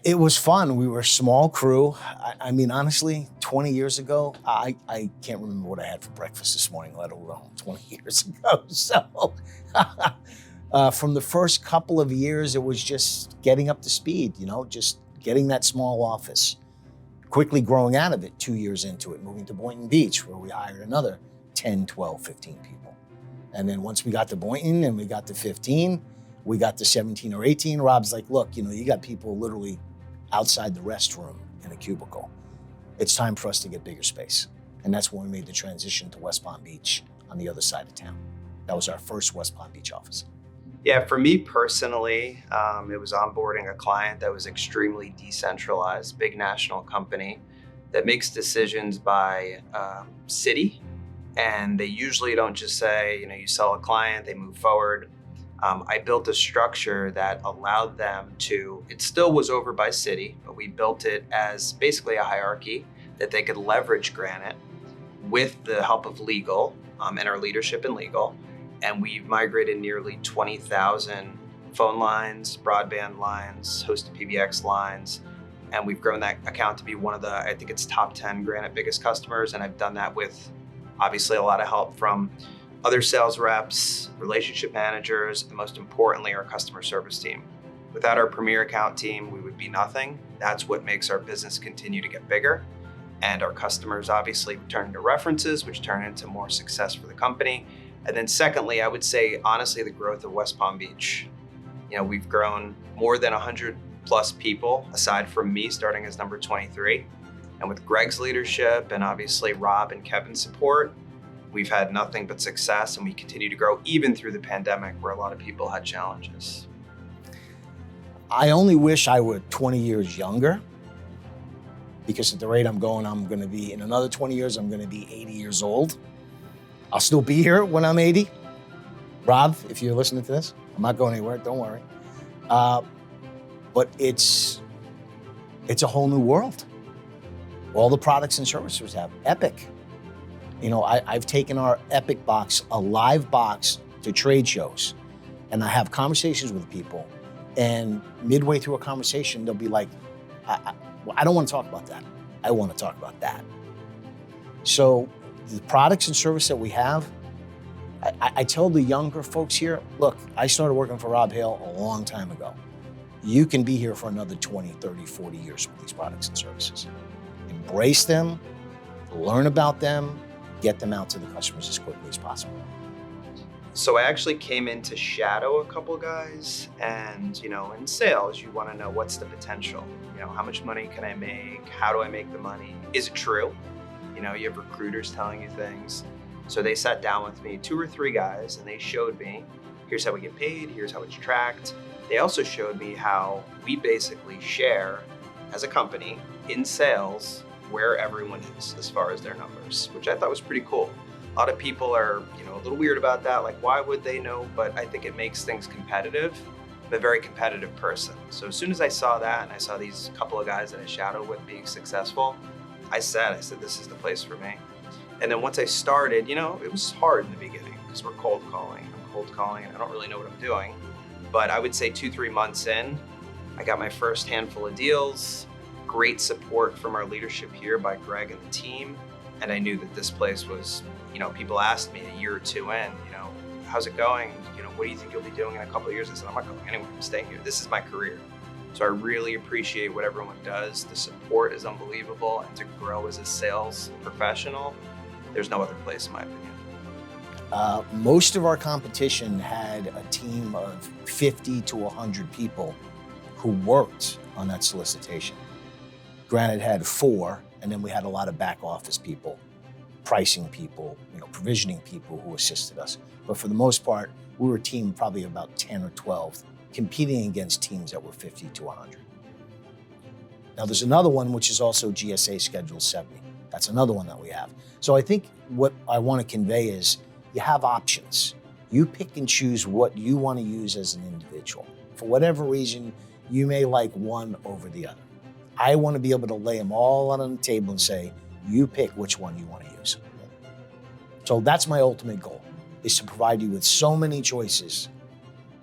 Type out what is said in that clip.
It was fun. We were a small crew. I mean, honestly, 20 years ago, I can't remember what I had for breakfast this morning, let alone 20 years ago. So from the first couple of years, it was just getting up to speed, just getting that small office, quickly growing out of it 2 years into it, moving to Boynton Beach, where we hired another 10, 12, 15 people. And then once we got to Boynton and we got to 15, we got to 17 or 18, Rob's like, look, you got people literally outside the restroom in a cubicle. It's time for us to get bigger space. And that's when we made the transition to West Palm Beach on the other side of town. That was our first West Palm Beach office. Yeah, for me personally, it was onboarding a client that was extremely decentralized, big national company that makes decisions by city. And they usually don't just say, you sell a client, they move forward. I built a structure that allowed them to, it still was over by city, but we built it as basically a hierarchy that they could leverage Granite with the help of legal and our leadership in legal. And we've migrated nearly 20,000 phone lines, broadband lines, hosted PBX lines. And we've grown that account to be one of the, I think it's top 10 Granite biggest customers. And I've done that with obviously a lot of help from other sales reps, relationship managers, and most importantly, our customer service team. Without our premier account team, we would be nothing. That's what makes our business continue to get bigger. And our customers obviously turn into references, which turn into more success for the company. And then secondly, I would say, honestly, the growth of West Palm Beach. We've grown more than 100 plus people, aside from me starting as number 23. And with Greg's leadership and obviously Rob and Kevin's support, we've had nothing but success, and we continue to grow even through the pandemic where a lot of people had challenges. I only wish I were 20 years younger, because at the rate I'm going to be, in another 20 years, I'm going to be 80 years old. I'll still be here when I'm 80. Rob, if you're listening to this, I'm not going anywhere, don't worry. But it's a whole new world. All the products and services we have, Epic. I've taken our Epic box, a live box, to trade shows, and I have conversations with people, and midway through a conversation, they'll be like, I don't want to talk about that. I want to talk about that. So the products and service that we have, I tell the younger folks here, look, I started working for Rob Hale a long time ago. You can be here for another 20, 30, 40 years with these products and services. Embrace them, learn about them, get them out to the customers as quickly as possible. So I actually came in to shadow a couple guys, and in sales, you want to know what's the potential. How much money can I make? How do I make the money? Is it true? You have recruiters telling you things. So they sat down with me, 2 or 3 guys, and they showed me, here's how we get paid, here's how it's tracked. They also showed me how we basically share as a company in sales where everyone is as far as their numbers, which I thought was pretty cool. A lot of people are, a little weird about that. Like, why would they know? But I think it makes things competitive. I'm a very competitive person. So as soon as I saw that, and I saw these couple of guys that I shadowed with being successful, I said, this is the place for me. And then once I started, it was hard in the beginning because we're cold calling. I'm cold calling and I don't really know what I'm doing. But I would say 2-3 months in, I got my first handful of deals, great support from our leadership here by Greg and the team. And I knew that this place was, people asked me a year or 2 in, how's it going? What do you think you'll be doing in a couple of years? I said, I'm not going anywhere, I'm staying here. This is my career. So I really appreciate what everyone does. The support is unbelievable. And to grow as a sales professional, there's no other place in my opinion. Most of our competition had a team of 50 to 100 people who worked on that solicitation. Granted, had 4, and then we had a lot of back office people, pricing people, provisioning people who assisted us. But for the most part, we were a team probably about 10 or 12, competing against teams that were 50 to 100. Now there's another one which is also GSA Schedule 70. That's another one that we have. So I think what I want to convey is you have options. You pick and choose what you want to use as an individual. For whatever reason, you may like one over the other. I want to be able to lay them all out on the table and say, you pick which one you want to use. So that's my ultimate goal, is to provide you with so many choices